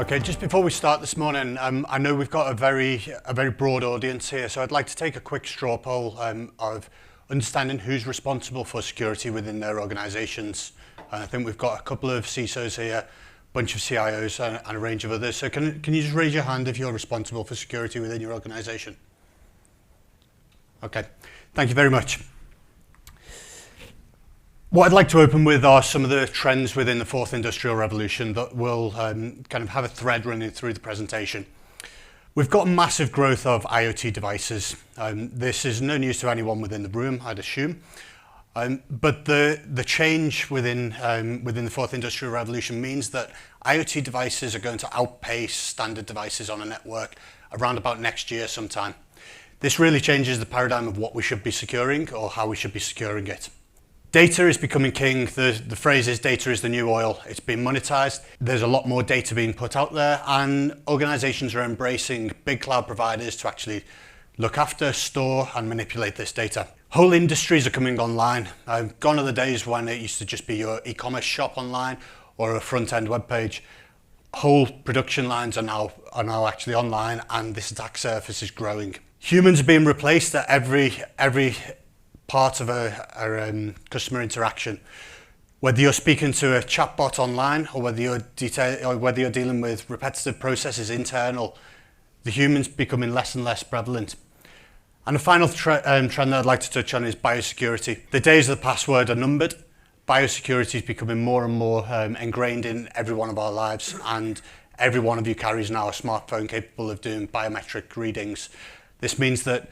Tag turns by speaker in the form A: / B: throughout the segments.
A: Okay, just before we start this morning, I know we've got a very broad audience here, so I'd like to take a quick straw poll of understanding who's responsible for security within their organisations. And I think we've got a couple of CISOs here, a bunch of CIOs and a range of others. So can you just raise your hand if you're responsible for security within your organisation? Okay, thank you very much. What I'd like to open with are some of the trends within the fourth industrial revolution that will kind of have a thread running through the presentation. We've got massive growth of IoT devices. This is no news to anyone within the room, I'd assume. But the change within the fourth industrial revolution means that IoT devices are going to outpace standard devices on a network around about next year sometime. This really changes the paradigm of what we should be securing or how we should be securing it. Data is becoming king. The phrase is data is the new oil. It's been monetized. There's a lot more data being put out there, and organizations are embracing big cloud providers to actually look after, store, and manipulate this data. Whole industries are coming online. Gone are the days when it used to just be your e-commerce shop online or a front-end web page. Whole production lines are now actually online, and this attack surface is growing. Humans are being replaced at every part of a customer interaction. Whether you're speaking to a chatbot online or whether you're dealing with repetitive processes internal, the humans becoming less and less prevalent. And the final trend that I'd like to touch on is biosecurity. The days of the password are numbered. Biosecurity is becoming more and more ingrained in every one of our lives, and every one of you carries now a smartphone capable of doing biometric readings. This means that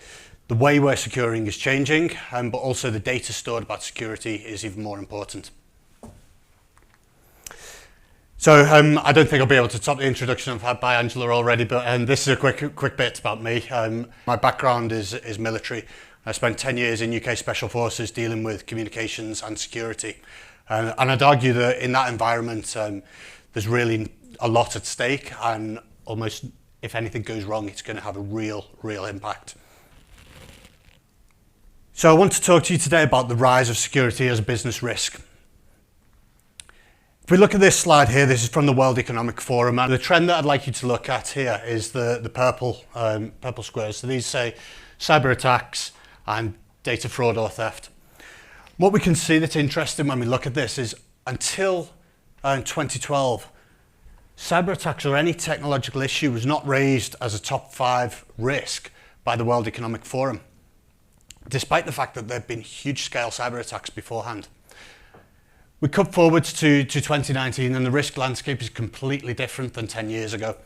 A: the way we're securing is changing, but also the data stored about security is even more important. So I don't think I'll be able to top the introduction I've had by Angela already, but this is a quick bit about me. My background is military. I spent 10 years in UK Special Forces dealing with communications and security. And I'd argue that in that environment, there's really a lot at stake, and almost if anything goes wrong, it's going to have a real impact. So I want to talk to you today about the rise of security as a business risk. If we look at this slide here, this is from the World Economic Forum, and the trend that I'd like you to look at here is the purple squares. So these say cyber attacks and data fraud or theft. What we can see that's interesting when we look at this is until 2012, cyber attacks or any technological issue was not raised as a top 5 risk by the World Economic Forum, despite the fact that there have been huge-scale cyber attacks beforehand. We cut forwards to 2019, and the risk landscape is completely different than 10 years ago.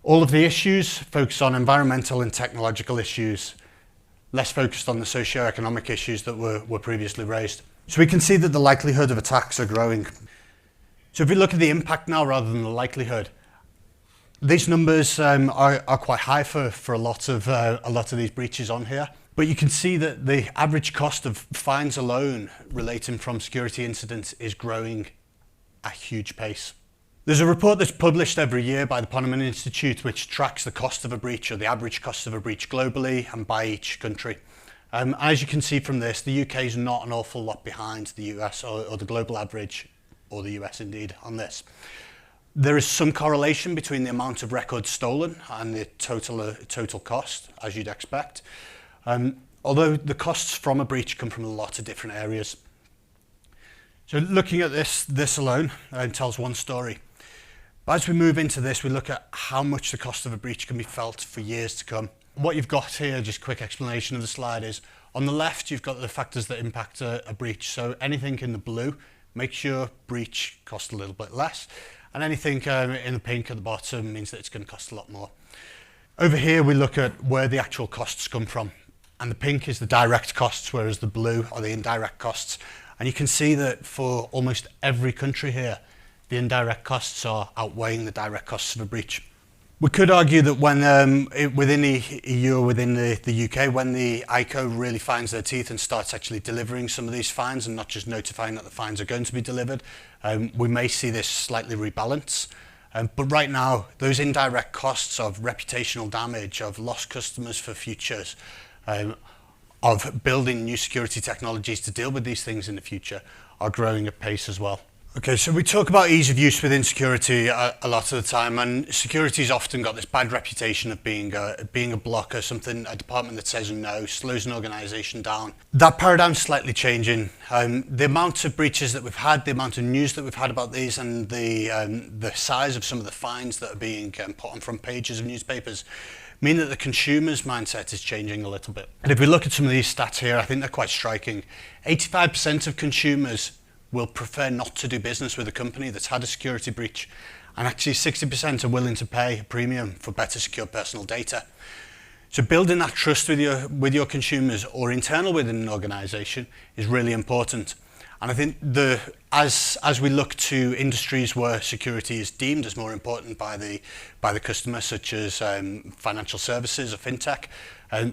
A: All of the issues focus on environmental and technological issues, less focused on the socio-economic issues that were previously raised. So we can see that the likelihood of attacks are growing. So if we look at the impact now rather than the likelihood, these numbers are quite high for a lot of these breaches on here. But you can see that the average cost of fines alone relating from security incidents is growing at a huge pace. There's a report that's published every year by the Ponemon Institute which tracks the cost of a breach, or the average cost of a breach globally and by each country. As you can see from this, the UK is not an awful lot behind the US or the global average, or the US indeed, on this. There is some correlation between the amount of records stolen and the total cost, as you'd expect. Although the costs from a breach come from a lot of different areas. So looking at this alone tells one story. But as we move into this, we look at how much the cost of a breach can be felt for years to come. What you've got here, just a quick explanation of the slide, is on the left you've got the factors that impact a breach. So anything in the blue makes your breach cost a little bit less, and anything in the pink at the bottom means that it's going to cost a lot more. Over here we look at where the actual costs come from. And the pink is the direct costs, whereas the blue are the indirect costs. And you can see that for almost every country here, the indirect costs are outweighing the direct costs of a breach. We could argue that when within the EU or within the UK, when the ICO really finds their teeth and starts actually delivering some of these fines and not just notifying that the fines are going to be delivered, we may see this slightly rebalance. But right now, those indirect costs of reputational damage, of lost customers for futures, of building new security technologies to deal with these things in the future are growing at pace as well. Okay, so we talk about ease of use within security a lot of the time, and security's often got this bad reputation of being a blocker, a department that says no, slows an organisation down. That paradigm's slightly changing. The amount of breaches that we've had, the amount of news that we've had about these, and the size of some of the fines that are being put on front pages of newspapers mean that the consumer's mindset is changing a little bit. And if we look at some of these stats here, I think they're quite striking. 85% of consumers will prefer not to do business with a company that's had a security breach, and actually 60% are willing to pay a premium for better secure personal data. So building that trust with your consumers or internal within an organisation is really important. And I think as we look to industries where security is deemed as more important by the customer, such as financial services or fintech,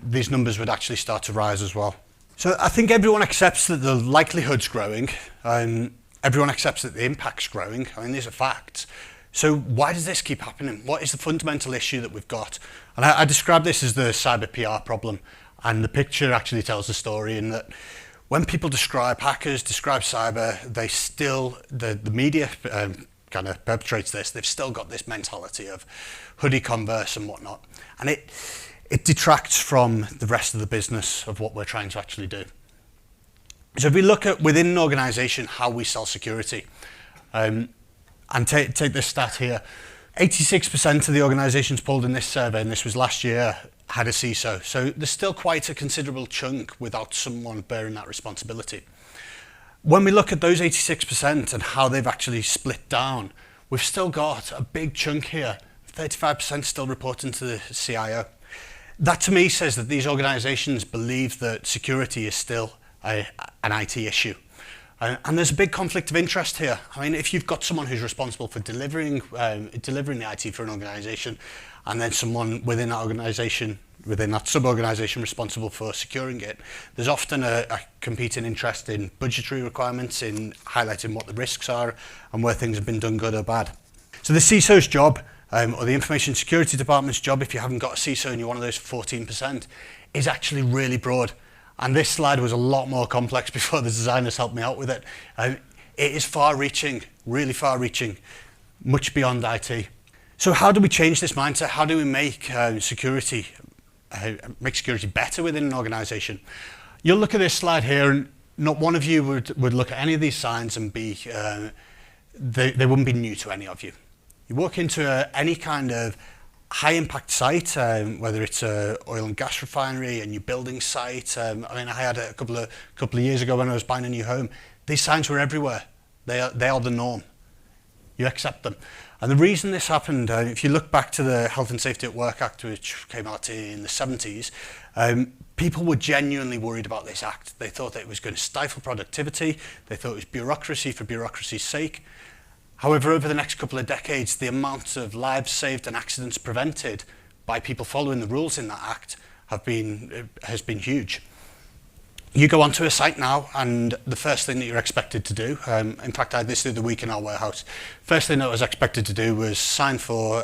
A: these numbers would actually start to rise as well. So I think everyone accepts that the likelihood's growing. Everyone accepts that the impact's growing. I mean, these are facts. So why does this keep happening? What is the fundamental issue that we've got? And I describe this as the cyber PR problem. And the picture actually tells the story in that when people hackers describe cyber, the media kind of perpetrates this. They've still got this mentality of hoodie converse and whatnot. And it detracts from the rest of the business of what we're trying to actually do. So if we look at within an organisation how we sell security, and take this stat here, 86% of the organisations polled in this survey, and this was last year, had a CISO. So there's still quite a considerable chunk without someone bearing that responsibility. When we look at those 86% and how they've actually split down, we've still got a big chunk here, 35% still reporting to the CIO. That to me says that these organisations believe that security is still an IT issue. And there's a big conflict of interest here. I mean, if you've got someone who's responsible for delivering the IT for an organisation, and then someone within that organisation, within that sub-organisation responsible for securing it, there's often a competing interest in budgetary requirements, in highlighting what the risks are and where things have been done good or bad. So the CISO's job, or the Information Security Department's job, if you haven't got a CISO and you're one of those 14%, is actually really broad. And this slide was a lot more complex before the designers helped me out with it. It is far-reaching, really far-reaching, much beyond IT. So how do we change this mindset? How do we make security better within an organisation? You'll look at this slide here, and not one of you would look at any of these signs and they wouldn't be new to any of you. You walk into any kind of high impact site, whether it's an oil and gas refinery, a new building site. I mean, I had a couple of years ago when I was buying a new home. These signs were everywhere. They are the norm. You accept them. And the reason this happened, if you look back to the Health and Safety at Work Act, which came out in the 70s, people were genuinely worried about this act. They thought that it was going to stifle productivity. They thought it was bureaucracy for bureaucracy's sake. However, over the next couple of decades, the amount of lives saved and accidents prevented by people following the rules in that act has been huge. You go onto a site now, and the first thing that you're expected to do, in fact, I had this through the week in our warehouse, first thing that I was expected to do was sign for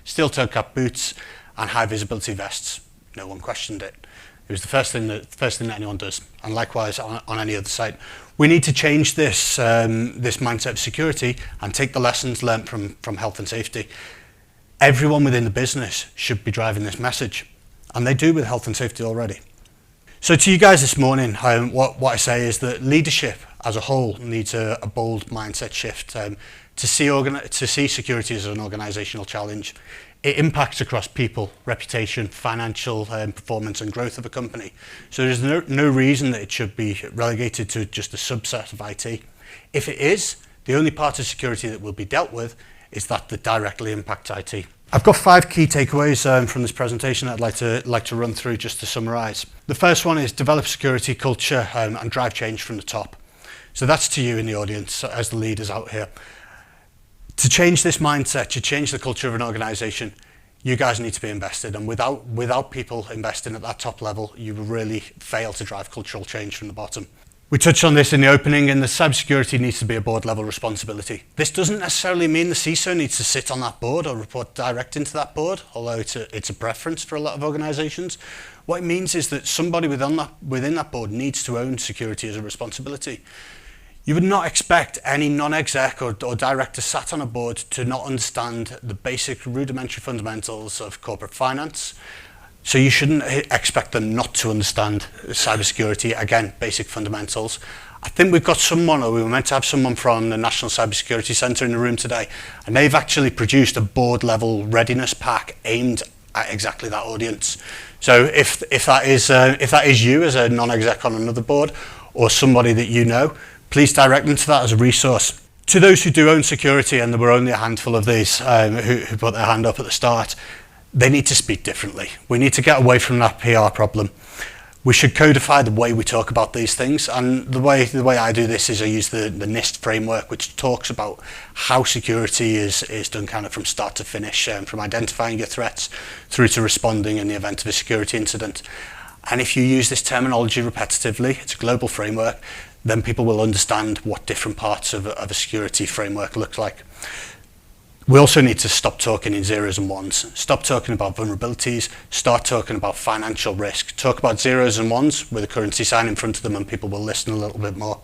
A: steel toe cap boots and high visibility vests. No one questioned it. It was the first thing that anyone does, and likewise on any other site. We need to change this mindset of security and take the lessons learned from health and safety. Everyone within the business should be driving this message, and they do with health and safety already. So to you guys this morning, what I say is that leadership as a whole needs a bold mindset shift to see security as an organisational challenge. It impacts across people, reputation, financial performance and growth of a company. So there's no reason that it should be relegated to just a subset of IT. If it is, the only part of security that will be dealt with is that directly impacts IT. I've got 5 key takeaways from this presentation I'd like to run through just to summarise. The first one is develop security culture and drive change from the top. So that's to you in the audience as the leaders out here. To change this mindset, to change the culture of an organisation, you guys need to be invested, and without people investing at that top level, you will really fail to drive cultural change from the bottom. We touched on this in the opening, and the cybersecurity needs to be a board level responsibility. This doesn't necessarily mean the CISO needs to sit on that board or report direct into that board, although it's a preference for a lot of organisations. What it means is that somebody within that board needs to own security as a responsibility. You would not expect any non-exec or director sat on a board to not understand the basic rudimentary fundamentals of corporate finance. So you shouldn't expect them not to understand cybersecurity, again, basic fundamentals. I think we've got someone, or we were meant to have someone from the National Cybersecurity Centre in the room today, and they've actually produced a board-level readiness pack aimed at exactly that audience. So if that is you as a non-exec on another board, or somebody that you know, please direct them to that as a resource. To those who do own security, and there were only a handful of these who put their hand up at the start, they need to speak differently. We need to get away from that PR problem. We should codify the way we talk about these things, and the way I do this is I use the NIST framework, which talks about how security is done kind of from start to finish, from identifying your threats through to responding in the event of a security incident. And if you use this terminology repetitively, it's a global framework, then people will understand what different parts of a security framework look like. We also need to stop talking in zeros and ones. Stop talking about vulnerabilities, start talking about financial risk. Talk about zeros and ones with a currency sign in front of them, and people will listen a little bit more.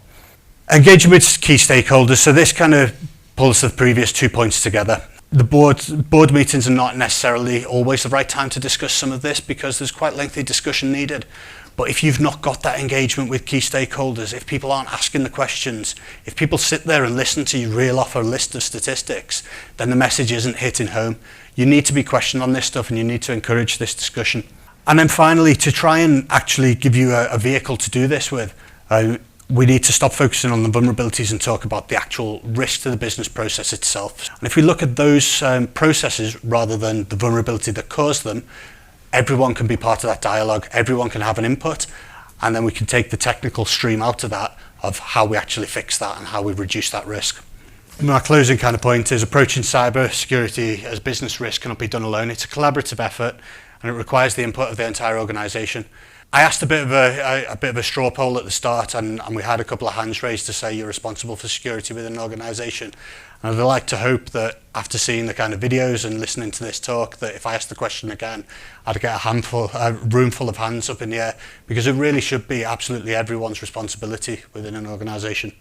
A: Engaging with key stakeholders. So this kind of pulls the previous 2 points together. The board meetings are not necessarily always the right time to discuss some of this, because there's quite lengthy discussion needed. But if you've not got that engagement with key stakeholders, if people aren't asking the questions, if people sit there and listen to you reel off a list of statistics, then the message isn't hitting home. You need to be questioned on this stuff, and you need to encourage this discussion. And then finally, to try and actually give you a vehicle to do this with, we need to stop focusing on the vulnerabilities and talk about the actual risk to the business process itself. And if we look at those processes rather than the vulnerability that caused them, everyone can be part of that dialogue, everyone can have an input, and then we can take the technical stream out of that, of how we actually fix that and how we reduce that risk. My closing kind of point is approaching cyber security as business risk cannot be done alone. It's a collaborative effort, and it requires the input of the entire organisation. I asked a bit of a straw poll at the start, and we had a couple of hands raised to say you're responsible for security within an organisation. And I'd like to hope that after seeing the kind of videos and listening to this talk, that if I asked the question again, I'd get a room full of hands up in the air, because it really should be absolutely everyone's responsibility within an organisation.